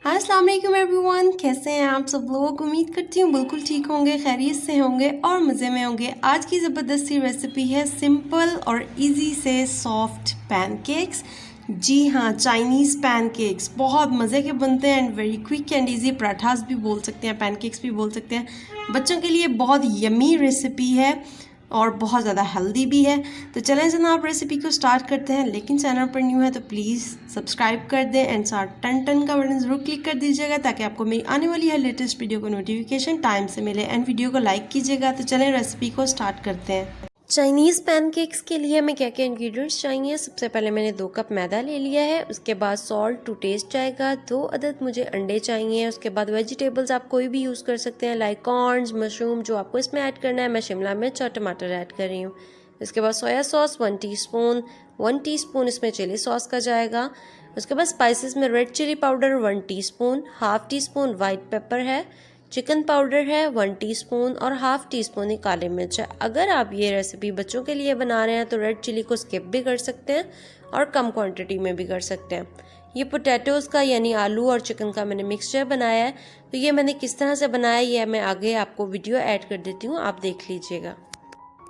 अस्सलाम वालेकुम एवरीवन, कैसे हैं आप सब लोग। उम्मीद करती हूँ बिल्कुल ठीक होंगे, खैरियत से होंगे और मज़े में होंगे। आज की ज़बरदस्ती रेसिपी है सिंपल और इजी से सॉफ्ट पैनकेक्स। जी हाँ, चाइनीज़ पैनकेक्स बहुत मज़े के बनते हैं and very quick and easy. Parathas भी बोल सकते हैं, पैनकेक्स भी बोल सकते हैं। बच्चों के लिए बहुत यमी रेसिपी है और बहुत ज़्यादा हेल्दी भी है। तो चलें जनाब रेसिपी को स्टार्ट करते हैं। लेकिन चैनल पर न्यू है तो प्लीज़ सब्सक्राइब कर दें एंड साथ टन का बटन ज़रूर क्लिक कर दीजिएगा ताकि आपको मेरी आने वाली हर लेटेस्ट वीडियो को नोटिफिकेशन टाइम से मिले। एंड वीडियो को लाइक कीजिएगा। तो चलें रेसिपी को स्टार्ट करते हैं। चाइनीज़ पैनकेक्स के लिए हमें क्या क्या इंग्रेडिएंट्स चाहिए। सबसे पहले मैंने 2 कप मैदा ले लिया है। उसके बाद सॉल्ट टू टेस्ट जाएगा। 2 अदद मुझे अंडे चाहिए। उसके बाद वेजिटेबल्स आप कोई भी यूज़ कर सकते हैं, लाइक कॉर्न्स, मशरूम, जो आपको इसमें ऐड करना है। मैं शिमला मिर्च और टमाटर ऐड कर रही हूँ। उसके बाद सोया सॉस 1 टीस्पून, 1 टीस्पून इसमें चिली सॉस का जाएगा। उसके बाद स्पाइसेस में red chilli powder 1 teaspoon, half teaspoon white pepper है, चिकन पाउडर है 1 टीस्पून और हाफ़ टी स्पून ही काली मिर्च है। अगर आप ये रेसिपी बच्चों के लिए बना रहे हैं तो रेड चिली को स्किप भी कर सकते हैं और कम क्वांटिटी में भी कर सकते हैं। ये पोटैटोज़ का यानी आलू और चिकन का मैंने मिक्सचर बनाया है। तो ये मैंने किस तरह से बनाया ये मैं आगे आपको वीडियो ऐड कर देती हूँ, आप देख लीजिएगा।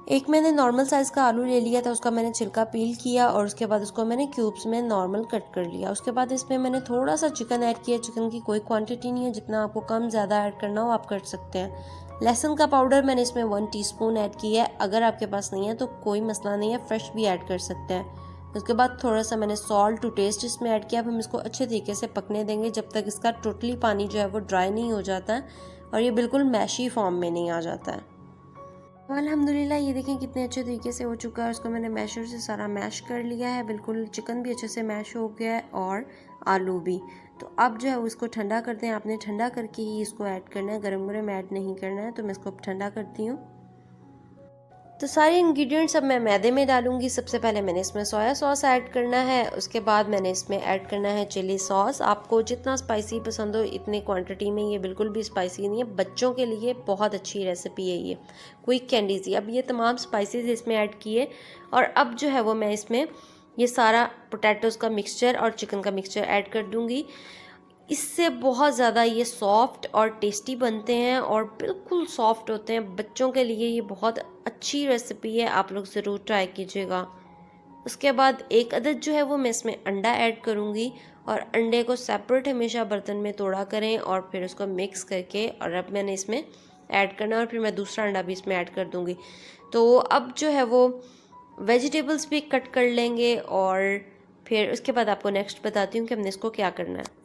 एक मैंने नॉर्मल साइज़ का आलू ले लिया था, उसका मैंने छिलका पील किया और उसके बाद उसको मैंने क्यूब्स में नॉर्मल कट कर लिया। उसके बाद इसमें मैंने थोड़ा सा चिकन ऐड किया। चिकन की कोई क्वांटिटी नहीं है, जितना आपको कम ज़्यादा ऐड करना हो आप कर सकते हैं। लहसुन का पाउडर मैंने इसमें 1 टीस्पून ऐड किया है। अगर आपके पास नहीं है तो कोई मसला नहीं है, फ्रेश भी ऐड कर सकते हैं। उसके बाद थोड़ा सा मैंने सॉल्ट टू टेस्ट इसमें ऐड किया। अब हम इसको अच्छे तरीके से पकने देंगे जब तक इसका टोटली पानी जो है वो ड्राई नहीं हो जाता है और ये बिल्कुल मैशी फॉर्म में नहीं आ जाता है। अल्हम्दुलिल्लाह ये देखें कितने अच्छे तरीके से हो चुका है। उसको मैंने मैशर से सारा मैश कर लिया है। बिल्कुल चिकन भी अच्छे से मैश हो गया है और आलू भी। तो अब जो है उसको ठंडा करते हैं। आपने ठंडा करके ही इसको ऐड करना है, गरम गरम ऐड नहीं करना है। तो मैं इसको ठंडा करती हूँ। तो सारे इंग्रेडिएंट्स अब मैं मैदे में डालूंगी। सबसे पहले मैंने इसमें सोया सॉस ऐड करना है। उसके बाद मैंने इसमें ऐड करना है चिली सॉस। आपको जितना स्पाइसी पसंद हो इतनी क्वांटिटी में, ये बिल्कुल भी स्पाइसी नहीं है। बच्चों के लिए बहुत अच्छी रेसिपी है ये, क्विक एंड ईजी। अब ये तमाम स्पाइसेस इसमें ऐड किए और अब जो है वो मैं इसमें ये सारा पोटैटोज़ का मिक्सचर और चिकन का मिक्सचर ऐड कर दूँगी। इससे बहुत ज़्यादा ये सॉफ्ट और टेस्टी बनते हैं और बिल्कुल सॉफ्ट होते हैं। बच्चों के लिए ये बहुत अच्छी रेसिपी है, आप लोग ज़रूर ट्राई कीजिएगा। उसके बाद 1 अदद जो है वो मैं इसमें अंडा ऐड करूँगी और अंडे को सेपरेट हमेशा बर्तन में तोड़ा करें और फिर उसको मिक्स करके और अब मैंने इसमें ऐड करना और फिर मैं दूसरा अंडा भी इसमें ऐड कर दूँगी। तो अब जो है वो वेजिटेबल्स भी कट कर लेंगे और फिर उसके बाद आपको नेक्स्ट बताती हूँ कि हमने इसको क्या करना है।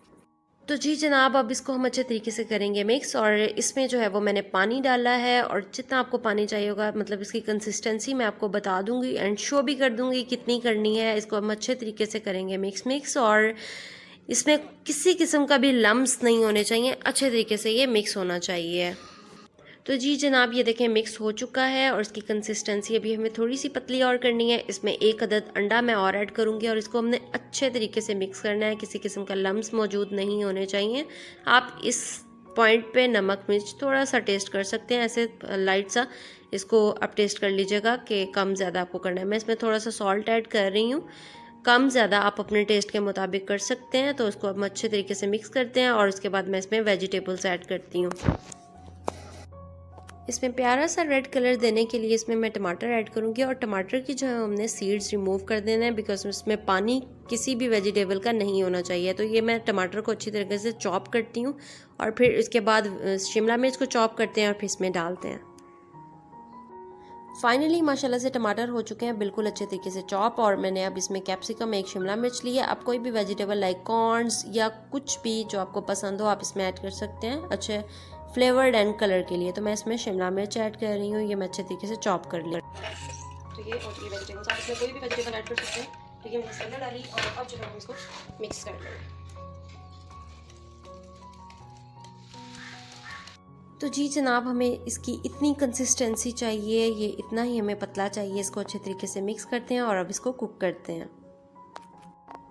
तो जी जनाब, अब इसको हम अच्छे तरीके से करेंगे मिक्स और इसमें जो है वो मैंने पानी डाला है और जितना आपको पानी चाहिए होगा, मतलब इसकी कंसिस्टेंसी मैं आपको बता दूंगी एंड शो भी कर दूंगी कितनी करनी है। इसको हम अच्छे तरीके से करेंगे मिक्स और इसमें किसी किस्म का भी लम्स नहीं होने चाहिए, अच्छे तरीके से ये मिक्स होना चाहिए। तो जी जनाब, ये देखें मिक्स हो चुका है और इसकी कंसिस्टेंसी अभी हमें थोड़ी सी पतली और करनी है। इसमें 1 अदद अंडा मैं और ऐड करूँगी और इसको हमने अच्छे तरीके से मिक्स करना है। किसी किस्म का लम्स मौजूद नहीं होने चाहिए। आप इस पॉइंट पे नमक मिर्च थोड़ा सा टेस्ट कर सकते हैं, ऐसे लाइट सा इसको आप टेस्ट कर लीजिएगा कि कम ज़्यादा आपको करना है। मैं इसमें थोड़ा सा सॉल्ट ऐड कर रही हूँ, कम ज़्यादा आप अपने टेस्ट के मुताबिक कर सकते हैं। तो उसको हम अच्छे तरीके से मिक्स करते हैं और उसके बाद मैं इसमें वेजिटेबल्स ऐड करती हूँ। इसमें प्यारा सा रेड कलर देने के लिए इसमें मैं टमाटर ऐड करूँगी और टमाटर की जो है हमने सीड्स रिमूव कर देना है बिकॉज इसमें पानी किसी भी वेजिटेबल का नहीं होना चाहिए। तो ये मैं टमाटर को अच्छी तरीके से चॉप करती हूँ और फिर इसके बाद शिमला मिर्च को चॉप करते हैं और फिर इसमें डालते हैं। फाइनली माशाल्लाह से टमाटर हो चुके हैं बिल्कुल अच्छे तरीके से चॉप और मैंने अब इसमें कैप्सिकम 1 शिमला मिर्च लिया। आप कोई भी वेजिटेबल लाइक कॉर्न्स या कुछ भी जो आपको पसंद हो आप इसमें ऐड कर सकते हैं अच्छे फ्लेवर्ड एंड कलर के लिए। तो मैं इसमें शिमला मिर्च ऐड कर रही हूँ, ये मैं अच्छे तरीके से चॉप कर लिया। तो ये और ये वेजिटेबल्स आप इसमें कोई भी वेजिटेबल ऐड कर सकते हैं। तो ये मैंने मसाला डाली और अब जो है हम इसको मिक्स कर लेंगे। तो जी जनाब, हमें इसकी इतनी कंसिस्टेंसी चाहिए, ये इतना ही हमें पतला चाहिए। इसको अच्छे तरीके से मिक्स करते हैं और अब इसको कुक करते हैं।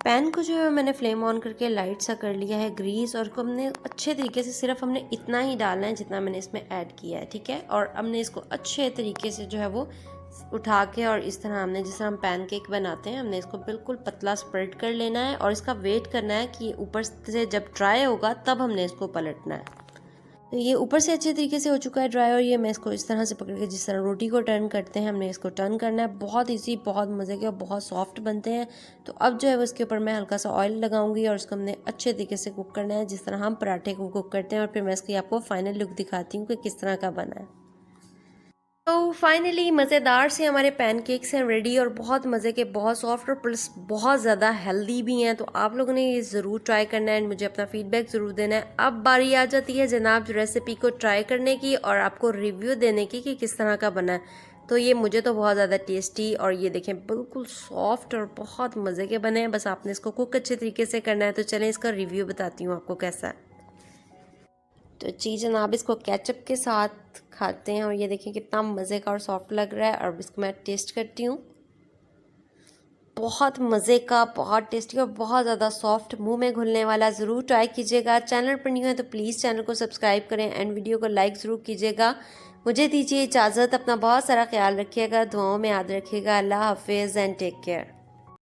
पैन को जो है मैंने फ्लेम ऑन करके लाइट सा कर लिया है ग्रीस और इसको हमने अच्छे तरीके से सिर्फ हमने इतना ही डालना है जितना मैंने इसमें ऐड किया है, ठीक है। और हमने इसको अच्छे तरीके से जो है वो उठा के और इस तरह हमने, जिस तरह हम पैनकेक बनाते हैं, हमने इसको बिल्कुल पतला स्प्रेड कर लेना है और इसका वेट करना है कि ऊपर से जब ड्राई होगा तब हमने इसको पलटना है। तो ये ऊपर से अच्छे तरीके से हो चुका है ड्राई, और ये मैं इसको इस तरह से पकड़ के, जिस तरह रोटी को टर्न करते हैं, हमने इसको टर्न करना है। बहुत ईजी, बहुत मज़े के और बहुत सॉफ्ट बनते हैं। तो अब जो है वो इसके ऊपर मैं हल्का सा ऑयल लगाऊंगी और इसको हमने अच्छे तरीके से कुक करना है, जिस तरह हम पराठे को कुक करते हैं। और फिर मैं इसकी आपको फाइनल लुक दिखाती हूँ कि किस तरह का बना है। तो फाइनली मज़ेदार से हमारे पैनकेक्स हैं रेडी, और बहुत मज़े के, बहुत सॉफ्ट और प्लस बहुत ज़्यादा हेल्दी भी हैं। तो आप लोगों ने ये ज़रूर ट्राई करना है एंड मुझे अपना फीडबैक ज़रूर देना है। अब बारी आ जाती है जनाब रेसिपी को ट्राई करने की और आपको रिव्यू देने की कि किस तरह का बना है। तो ये मुझे तो बहुत ज़्यादा टेस्टी, और ये देखें बिल्कुल सॉफ्ट और बहुत मज़े के बने हैं। बस आपने इसको कुक अच्छे तरीके से करना है। तो चलें इसका रिव्यू बताती हूँ आपको कैसा है। तो जी जनाब, इसको केचप के साथ खाते हैं और ये देखिए कितना मज़े का और सॉफ्ट लग रहा है। और इसको मैं टेस्ट करती हूँ। बहुत मज़े का, बहुत टेस्टी और बहुत ज़्यादा सॉफ्ट, मुंह में घुलने वाला। ज़रूर ट्राई कीजिएगा। चैनल पर न्यू है तो प्लीज़ चैनल को सब्सक्राइब करें एंड वीडियो को लाइक ज़रूर कीजिएगा। मुझे दीजिए इजाज़त। अपना बहुत सारा ख्याल रखिएगा, दुआओं में याद रखिएगा। अल्लाह हाफिज़ एंड टेक केयर।